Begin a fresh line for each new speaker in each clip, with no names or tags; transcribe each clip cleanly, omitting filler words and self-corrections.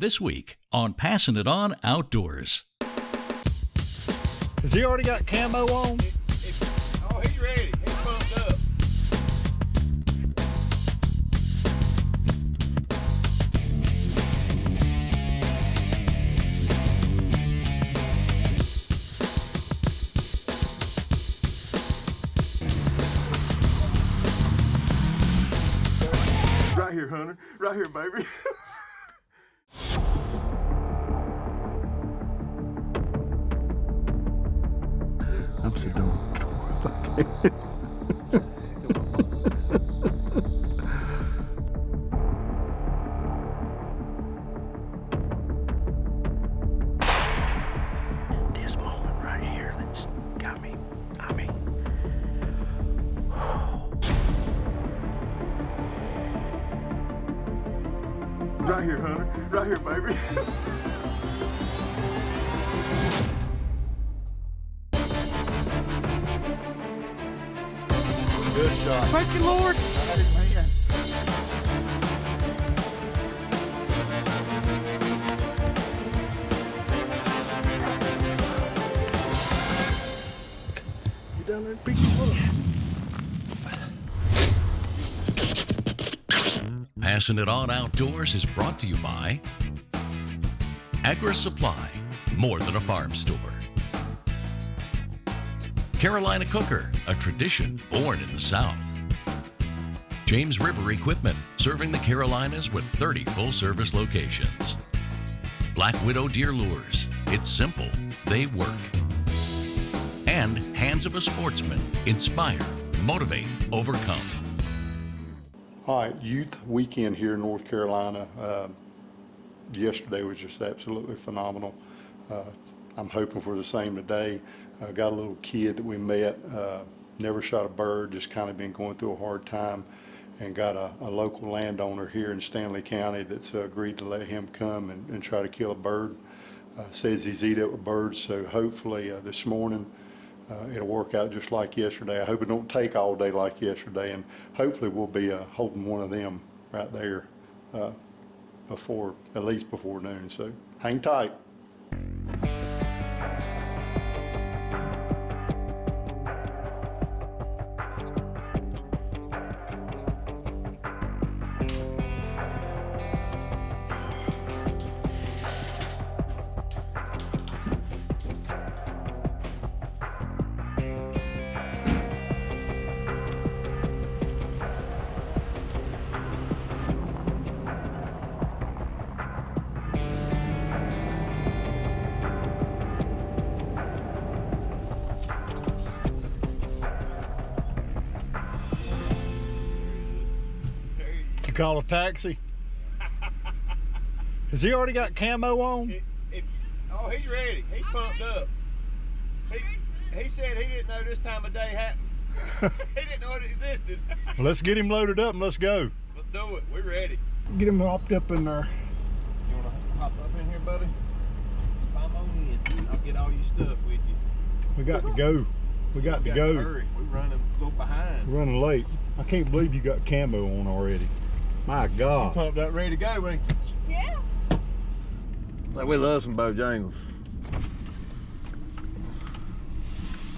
This week on Passing It On Outdoors.
Has he already got camo on?
Oh, he's ready. He's pumped up.
Right here, Hunter. Right here, baby. I'm so dumb.
This moment right here that's got me,
Right here, Hunter. Right here, baby.
Good shot.
Thank you, Lord.
Man.
Get down there and pick him up.
Passing It On Outdoors is brought to you by Agri Supply, more than a farm store. Carolina Cooker, a tradition born in the South. James River Equipment, serving the Carolinas with 30 full-service locations. Black Widow Deer Lures, it's simple, they work. And Hands of a Sportsman, inspire, motivate, overcome.
All right, youth weekend here in North Carolina. Yesterday was just absolutely phenomenal. I'm hoping for the same today. Got a little kid that we met, never shot a bird, just kind of been going through a hard time, and got a local landowner here in Stanley County that's agreed to let him come and try to kill a bird. Says he's eat up with birds, so hopefully this morning it'll work out just like yesterday. I hope it don't take all day like yesterday, and hopefully we'll be holding one of them right there at least before noon. So hang tight.
You call a taxi? Has he already got camo on?
Oh, he's ready. He's pumped up. He said he didn't know this time of day happened. He didn't know it existed.
Well, let's get him loaded up and let's go.
Let's do it. We're ready.
Get him hopped up in there.
You want to hop up in here, buddy? Come on in. I'll get all your stuff with you.
We got to go. We got to go.
Hurry. We're running a little behind.
We're running late. I can't believe you got camo on already. My God.
Pumped up, ready to go, ain't you?
Yeah.
Like we love some Bojangles.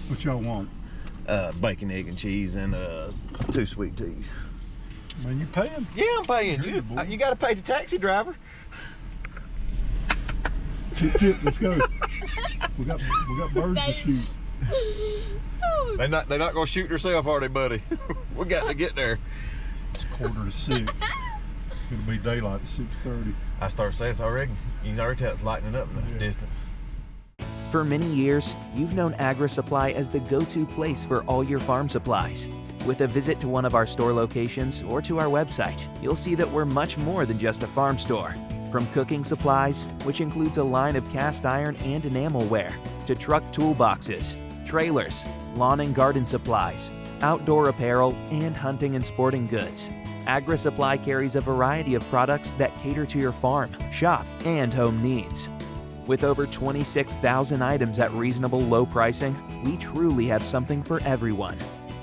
What y'all want?
Bacon, egg, and cheese, and 2 sweet teas.
Man, you paying?
Yeah, I'm paying.
Good boy.
You got to pay the taxi driver.
Chip, let's go. We got birds to shoot.
They're not gonna shoot themselves, are they, buddy? We got to get there.
It's 5:45. It'll be daylight at 6:30.
I start saying so already. You can already tell it's lightening up in the distance.
For many years, you've known Agri Supply as the go-to place for all your farm supplies. With a visit to one of our store locations or to our website, you'll see that we're much more than just a farm store. From cooking supplies, which includes a line of cast iron and enamelware, to truck toolboxes, trailers, lawn and garden supplies, outdoor apparel, and hunting and sporting goods. Agri Supply carries a variety of products that cater to your farm, shop, and home needs. With over 26,000 items at reasonable low pricing, we truly have something for everyone.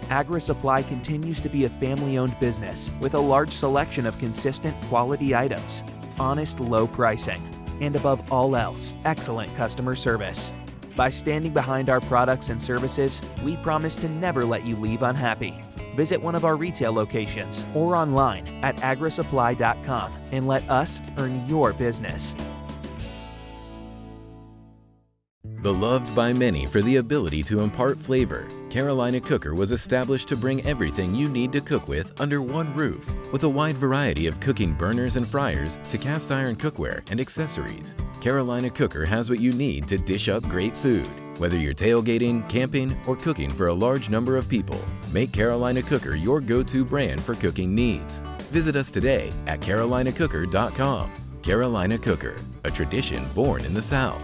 Agri Supply continues to be a family-owned business with a large selection of consistent quality items. honest, low pricing. And above all else, excellent customer service. By standing behind our products and services, we promise to never let you leave unhappy. Visit one of our retail locations or online at agrisupply.com and let us earn your business.
Beloved by many for the ability to impart flavor, Carolina Cooker was established to bring everything you need to cook with under one roof, with a wide variety of cooking burners and fryers to cast iron cookware and accessories. Carolina Cooker has what you need to dish up great food. Whether you're tailgating, camping, or cooking for a large number of people, make Carolina Cooker your go-to brand for cooking needs. Visit us today at carolinacooker.com. Carolina Cooker, a tradition born in the South.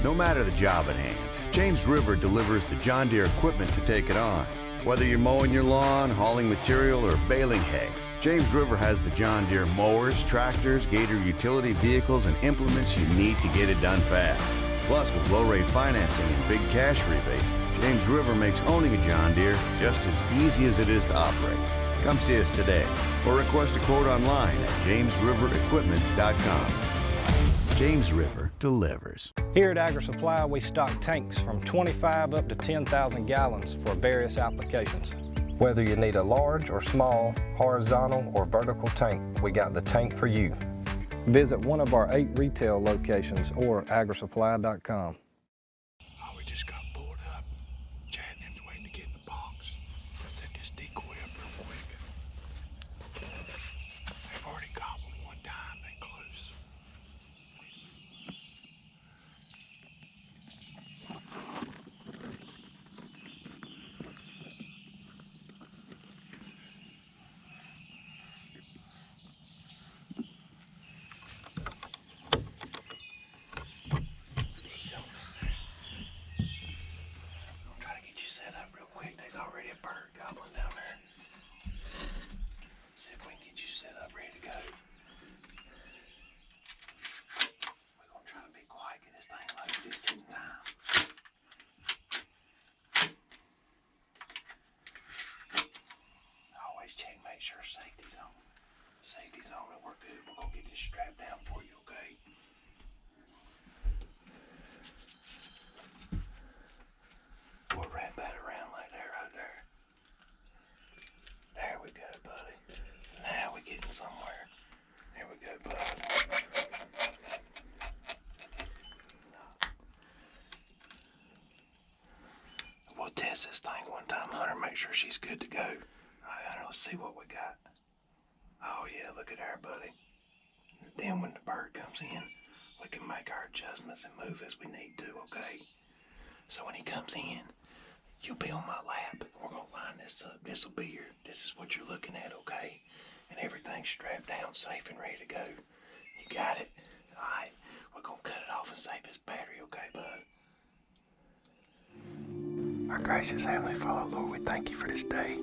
No matter the job at hand, James River delivers the John Deere equipment to take it on. Whether you're mowing your lawn, hauling material, or baling hay, James River has the John Deere mowers, tractors, Gator utility vehicles, and implements you need to get it done fast. Plus, with low-rate financing and big cash rebates, James River makes owning a John Deere just as easy as it is to operate. Come see us today or request a quote online at jamesriverequipment.com. James River delivers.
Here at AgriSupply, we stock tanks from 25 up to 10,000 gallons for various applications. Whether you need a large or small, horizontal or vertical tank, we got the tank for you. Visit one of our 8 retail locations or agrisupply.com.
Oh, we just got pulled up. Chad and him's waiting to get in the box. Let's set this decoy up real quick. They've already got one time, they close. There's already a bird gobbling down there. See if we can get you set up, ready to go. We're gonna try to be quiet, get this thing loaded just in time. Always check, make sure safety's on. Safety's on and we're good. We're gonna get this strapped down for you, okay? We'll wrap that around like that right there. There we go, buddy. Now we're getting somewhere. There we go, bud. We'll test this thing one time, Hunter. Make sure she's good to go. All right, Hunter, let's see what we got. Oh, yeah, look at her, buddy. Then when the bird comes in, we can make our adjustments and move as we need to, okay? So when he comes in, you'll be on my lap. We're gonna line this up. This is what you're looking at, okay? And everything's strapped down, safe and ready to go. You got it? All right, we're gonna cut it off and save this battery, okay, bud? Our gracious Heavenly Father, Lord, we thank you for this day.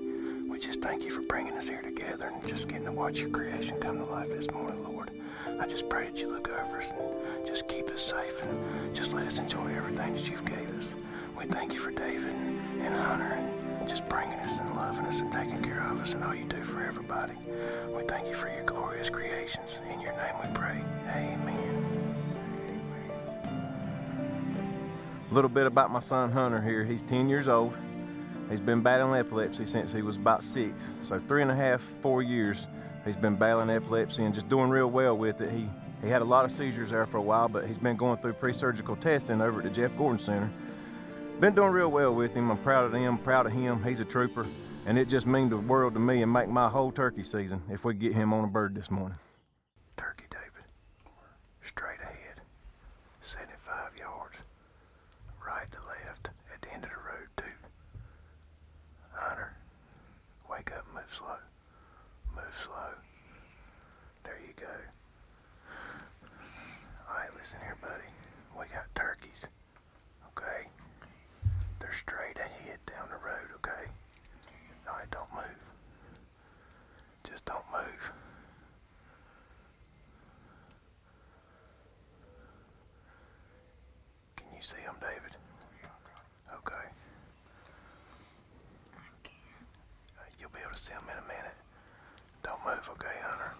We just thank you for bringing us here together and just getting to watch your creation come to life this morning, Lord. I just pray that you look over us and just keep us safe and just let us enjoy everything that you've gave us. We thank you for David and Hunter and just bringing us and loving us and taking care of us and all you do for everybody. We thank you for your glorious creations. In your name we pray. Amen.
A little bit about my son Hunter here. He's 10 years old. He's been battling epilepsy since he was about 6. So 3.5, 4 years he's been battling epilepsy and just doing real well with it. He had a lot of seizures there for a while, but he's been going through pre-surgical testing over at the Jeff Gordon Center. Been doing real well with him. I'm proud of them, proud of him. He's a trooper, and it just means the world to me and make my whole turkey season if we get him on a bird this morning.
Turkey, David. Straight ahead. 75 yards. Right to left. At the end of the road, too. Hunter, wake up and move slow. Move slow. There you go. Alright, listen here, buddy. We got turkeys. Okay? They're straight ahead down the road, okay? Alright, don't move. Just don't move. Can you see them, David? Okay. You'll be able to see them in a minute. Don't move, okay, Hunter?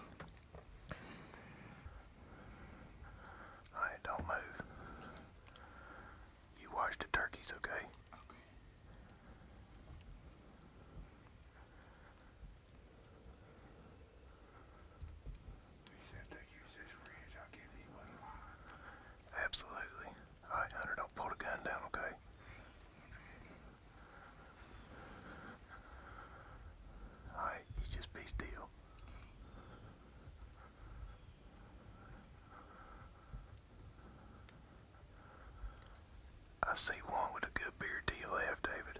I see one with a good beard to your left, David.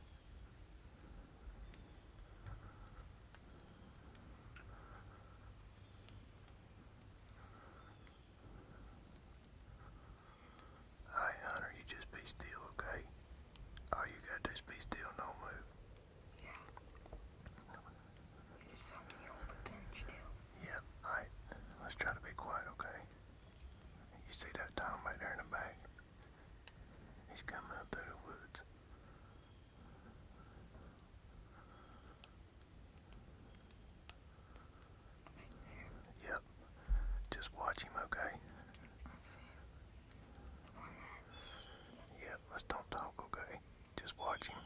All right, Hunter, you just be still, okay? All you gotta do is be still, no move. Yep, all right. Let's try to be quiet, okay? You see that Tom right there in the back? He's coming up through the woods. Yep. Just watch him, okay? Yep, let's don't talk, okay? Just watch him.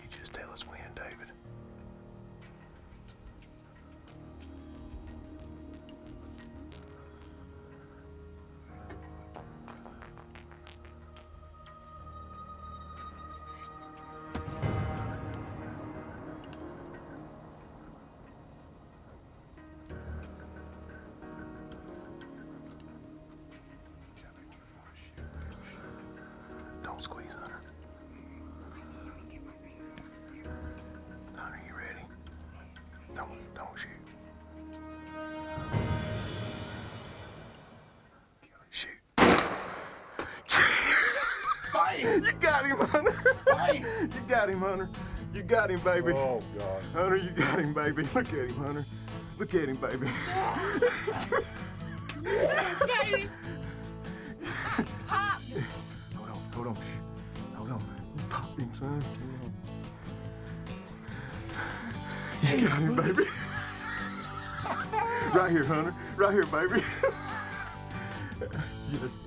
You just tell us when, David. Don't squeeze, Hunter. Hunter, you ready? Don't shoot. Shoot. You got him, Hunter. You got him, Hunter. You got him, baby.
Oh, God.
Hunter, you got him, baby. Look at him, Hunter. Look at him, baby.
Baby. Pop.
Hold on. Hold on. You popped him, son. You got him, baby. Right here, Hunter. Right here, baby.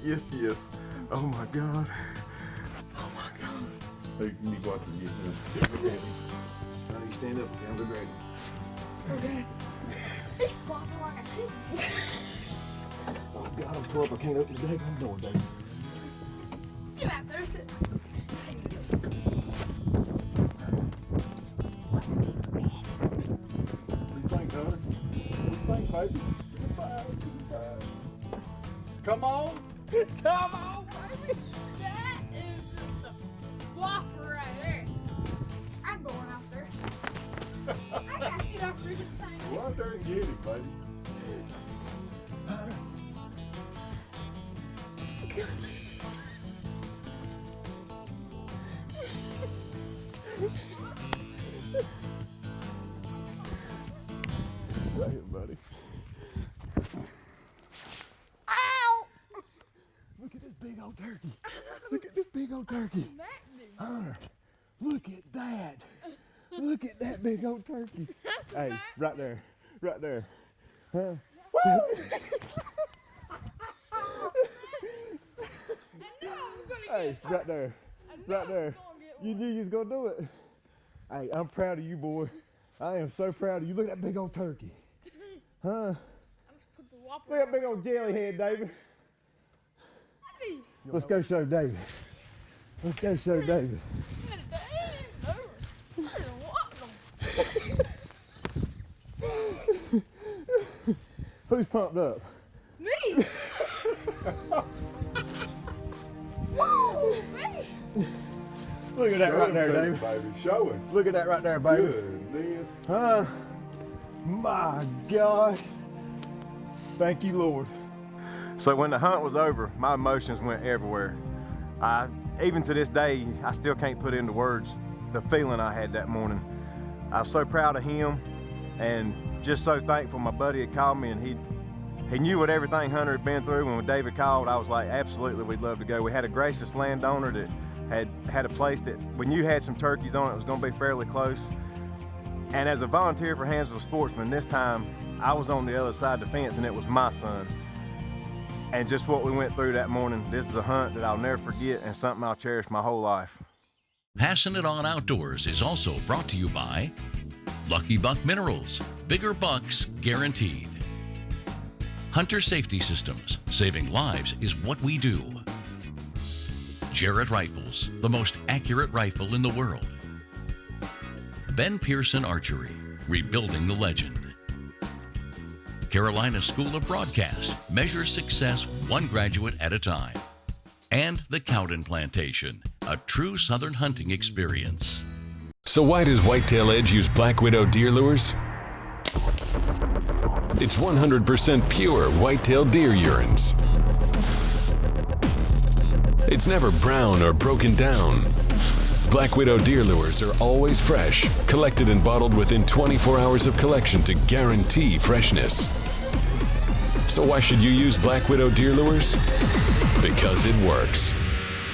Yes. Oh, my God. Oh, my God.
Hey, you need to go out there and get him.
Hunter, you stand up. Down to Grady.
Okay. It's flopping like a chicken.
Oh, God, I'm tore up. I can't open the daggone door, David.
Get out there, sit.
What do you think, Hunter? What do you think, baby? Come on.
Come on, baby. That is just a flopper right there. I'm going out there. I gotta see that freaking thing.
Go out there and get it, baby.
Right here, buddy.
Ow!
Look at this big old turkey. Look at this big old turkey. Hunter, look at that. Look at that big old turkey. Hey, right there. Right there. Huh? Hey, right there. Right there. You knew you was gonna do it. Hey, I'm proud of you, boy. I am so proud of you. Look at that big old turkey. Huh? Look at that big old jelly head, David. Let's go show David. Let's go show David. Who's pumped up?
Me! Whoa, me!
Look at that right there, David.
Baby, show him.
Look at that right there, baby.
Goodness.
Huh? My God. Thank you, Lord. So when the hunt was over, my emotions went everywhere. Even to this day, I still can't put into words the feeling I had that morning. I was so proud of him and just so thankful my buddy had called me, and he knew what everything Hunter had been through. When David called, I was like, absolutely, we'd love to go. We had a gracious landowner that had a place that we knew had some turkeys on it. It was gonna be fairly close. And as a volunteer for Handsville Sportsman, this time I was on the other side of the fence and it was my son. And just what we went through that morning, this is a hunt that I'll never forget and something I'll cherish my whole life.
Passing It On Outdoors is also brought to you by Lucky Buck Minerals, bigger bucks guaranteed. Hunter Safety Systems, saving lives is what we do. Jarrett Rifles, the most accurate rifle in the world. Ben Pearson Archery, rebuilding the legend. Carolina School of Broadcast, measures success one graduate at a time. And the Cowden Plantation, a true Southern hunting experience.
So why does Whitetail Edge use Black Widow deer lures? It's 100% pure whitetail deer urines. It's never brown or broken down. Black Widow deer lures are always fresh, collected and bottled within 24 hours of collection to guarantee freshness. So why should you use Black Widow deer lures? Because it works.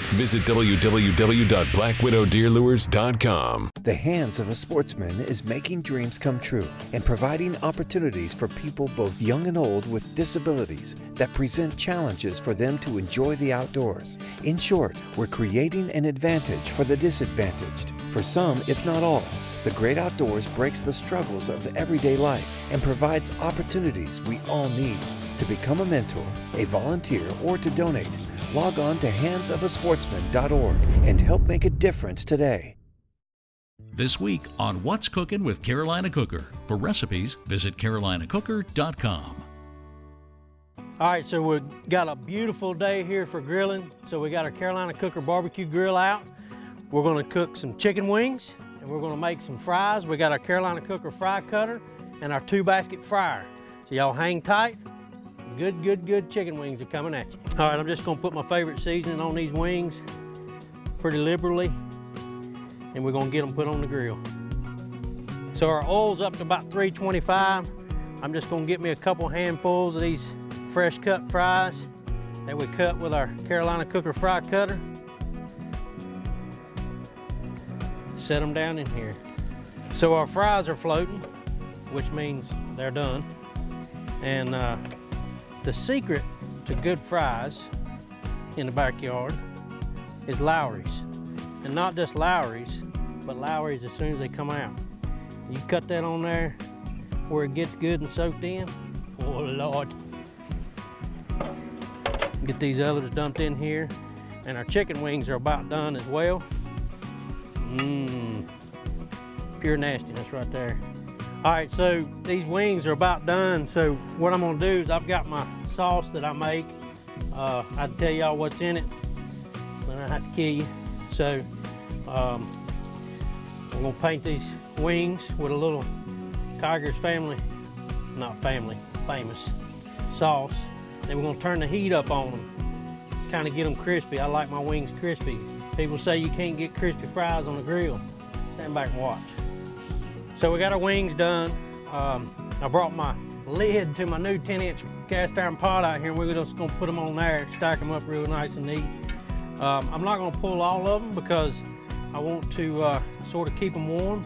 Visit www.blackwidowdeerlures.com.
The Hands of a Sportsman is making dreams come true and providing opportunities for people both young and old with disabilities that present challenges for them to enjoy the outdoors. In short, we're creating an advantage for the disadvantaged. For some, if not all, the great outdoors breaks the struggles of everyday life and provides opportunities we all need. To become a mentor, a volunteer, or to donate, log on to handsofasportsman.org and help make a difference today.
This week on What's Cooking with Carolina Cooker. For recipes, visit carolinacooker.com.
All right, so we've got a beautiful day here for grilling. So we got our Carolina Cooker barbecue grill out. We're gonna cook some chicken wings and we're gonna make some fries. We got our Carolina Cooker fry cutter and our 2-basket fryer. So y'all hang tight. Good chicken wings are coming at you. All right, I'm just gonna put my favorite seasoning on these wings pretty liberally, and we're gonna get them put on the grill. So our oil's up to about 325. I'm just gonna get me a couple handfuls of these fresh cut fries that we cut with our Carolina Cooker fry cutter. Set them down in here. So our fries are floating, which means they're done. And the secret to good fries in the backyard is Lowry's. And not just Lowry's, but Lowry's as soon as they come out. You cut that on there where it gets good and soaked in. Oh Lord. Get these others dumped in here. And our chicken wings are about done as well. Pure nastiness right there. All right, so these wings are about done. So what I'm gonna do is I've got my sauce that I make. I'd tell y'all what's in it, but I have to kill you. So I'm gonna paint these wings with a little Tiger's famous sauce. Then we're gonna turn the heat up on them, kind of get them crispy. I like my wings crispy. People say you can't get crispy fries on the grill. Stand back and watch. So we got our wings done. I brought my lid to my new 10-inch cast iron pot out here, and we're just gonna put them on there, stack them up real nice and neat. I'm not gonna pull all of them because I want to sort of keep them warm.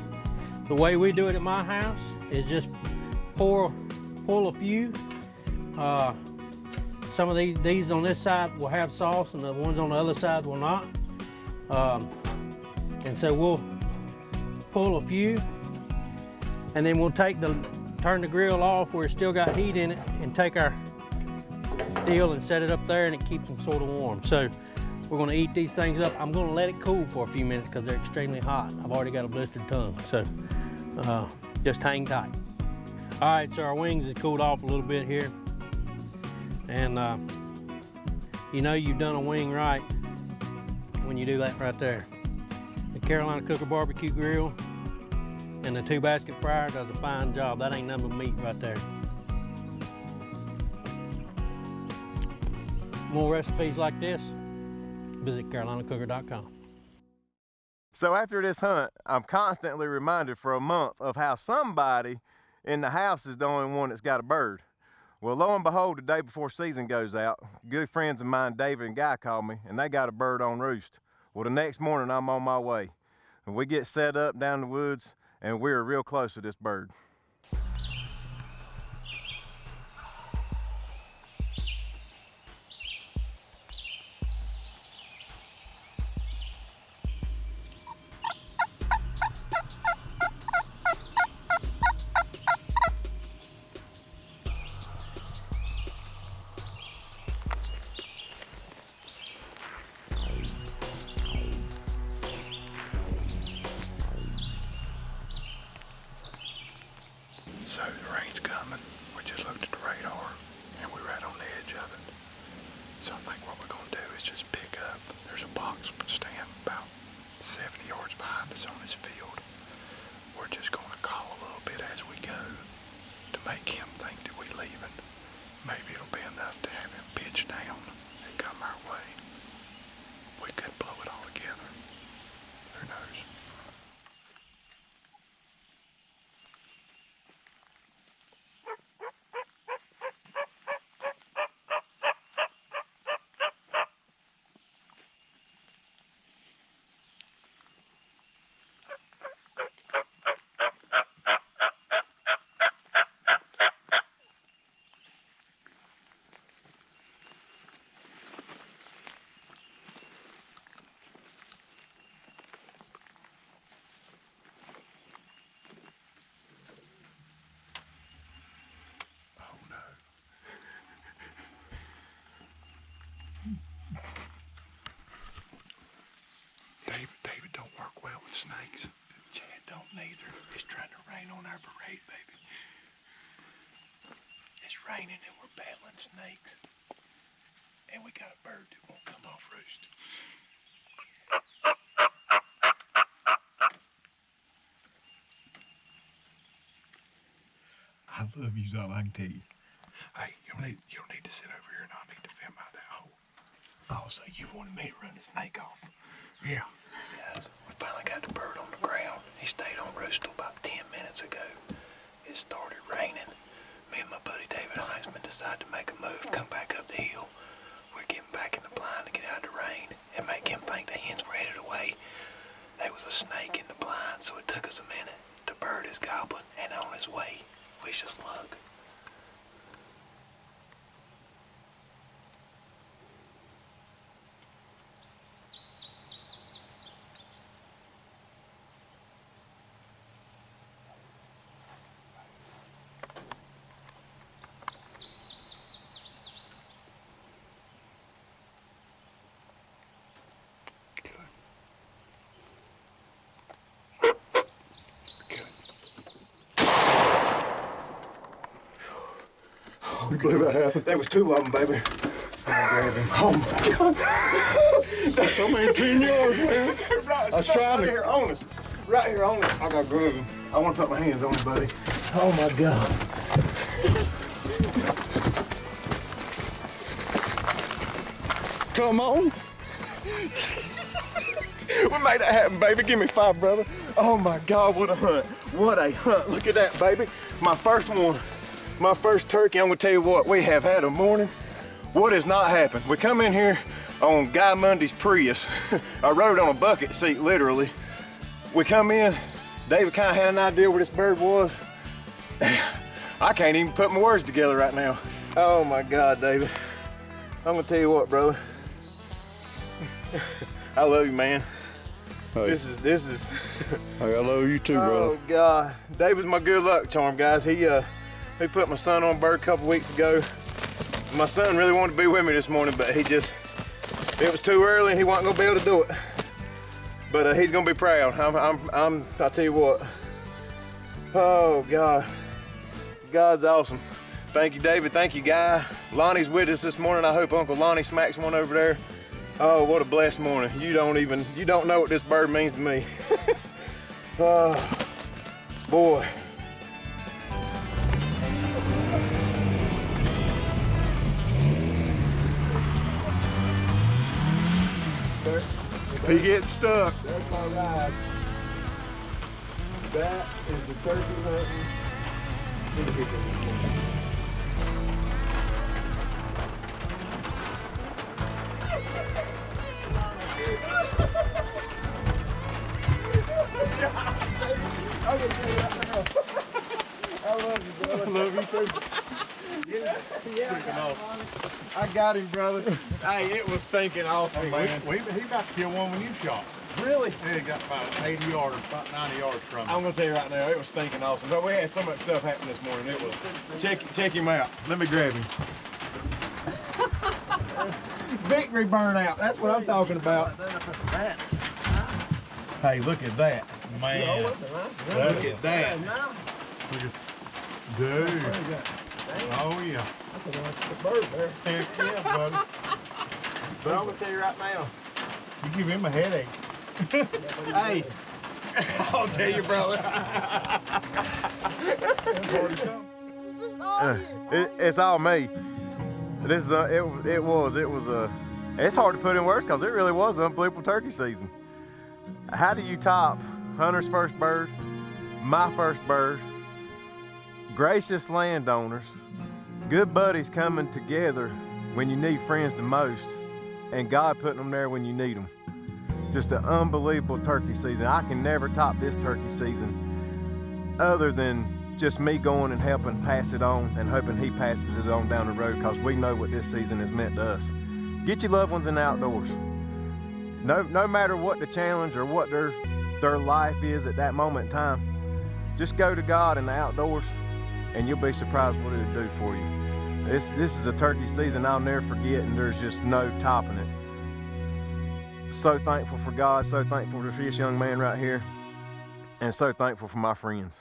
The way we do it at my house is just pull a few. Some of these on this side will have sauce and the ones on the other side will not. And so we'll pull a few, and then we'll turn the grill off where it's still got heat in it, and take our deal and set it up there, and it keeps them sort of warm. So we're gonna eat these things up. I'm gonna let it cool for a few minutes because they're extremely hot. I've already got a blistered tongue, so just hang tight. All right, so our wings has cooled off a little bit here. And you know you've done a wing right when you do that right there. The Carolina Cooker barbecue grill and the 2-basket fryer does a fine job. That ain't nothing but meat right there. More recipes like this, visit carolinacooker.com.
So after this hunt, I'm constantly reminded for a month of how somebody in the house is the only one that's got a bird. Well, lo and behold, the day before season goes out, good friends of mine, David and Guy, called me, and they got a bird on roost. Well, the next morning, I'm on my way. And we get set up down the woods, and we're real close to this bird.
It's coming. We just looked at the radar and we're right on the edge of it. So I think what we're going to do is just pick up. There's a box stand about 70 yards behind us on this field. We're just going to call a little bit as we go to make him think that we're leaving. Maybe it'll be enough to have him pitch down and come our way. We could blow it all together. Who knows? David don't work well with snakes. Chad don't neither. It's trying to rain on our parade, baby. It's raining and we're battling snakes. And we got a bird that won't come off roost. I love you, all I can tell you. Hey, you don't need to sit over here and I need to film out that hole. Oh, so you wanted me to run the snake off? Yeah. Guys, we finally got the bird on the ground. He stayed on roost till about 10 minutes ago. It started raining. Me and my buddy David Heisman decided to make a move, come back up the hill. We're getting back in the blind to get out of the rain and make him think the hens were headed away. There was a snake in the blind, so it took us a minute. The bird is gobbling and on his way. Wish us luck.
You believe that happened?
There was two of them, baby. I grabbed him. Oh my God.
I mean, 10 yards, man.
Right,
I was trying to.
Right here on us. Right here on us. I gotta grab him. I want to put my hands on him, buddy. Oh my God.
Come on.
We made that happen, baby. Give me 5, brother. Oh my God, what a hunt. What a hunt. Look at that, baby. My first one. My first turkey. I'm gonna tell you what, we have had a morning. What has not happened? We come in here on Guy Mundy's Prius. I rode on a bucket seat, literally. We come in, David kind of had an idea where this bird was. I can't even put my words together right now. Oh my God, David. I'm gonna tell you what, brother. I love you, man.
Hey.
This is.
Hey, I love you too, brother.
Oh God, David's my good luck charm, guys. He put my son on bird a couple weeks ago. My son really wanted to be with me this morning, but it was too early and he wasn't gonna be able to do it. But he's gonna be proud. I'll tell you what. Oh God, God's awesome. Thank you, David. Thank you, Guy. Lonnie's with us this morning. I hope Uncle Lonnie smacks one over there. Oh, what a blessed morning. You don't know what this bird means to me. Oh, boy.
If he gets stuck.
That's my ride. That is the turkey hunting. I love you, brother.
I love you too.
I got him, brother. Hey, it was stinking awesome, man.
He about to kill one when you shot.
Really?
Yeah, he got about 80 yards, about 90 yards from him.
I'm gonna tell you right now, it was stinking awesome. But we had so much stuff happen this morning. It was. Check him out. Let me grab him. Victory burnout. That's what I'm talking about. Hey, look at that, man. Look at that.
Dude. Oh, yeah.
That's a bird there.
Heck yeah, buddy.
But I'm gonna tell you right now.
You give him a headache.
Hey, I'll tell you, brother.
It's all me. This is it's hard to put in words because it really was unbelievable turkey season. How do you top Hunter's first bird, my first bird, gracious landowners, good buddies coming together when you need friends the most, and God putting them there when you need them? Just an unbelievable turkey season. I can never top this turkey season other than just me going and helping pass it on and hoping he passes it on down the road, because we know what this season has meant to us. Get your loved ones in the outdoors. No matter what the challenge or what their life is at that moment in time, just go to God in the outdoors and you'll be surprised what it'll do for you. This is a turkey season I'll never forget, and there's just no topping it. So thankful for God, so thankful for this young man right here, and so thankful for my friends.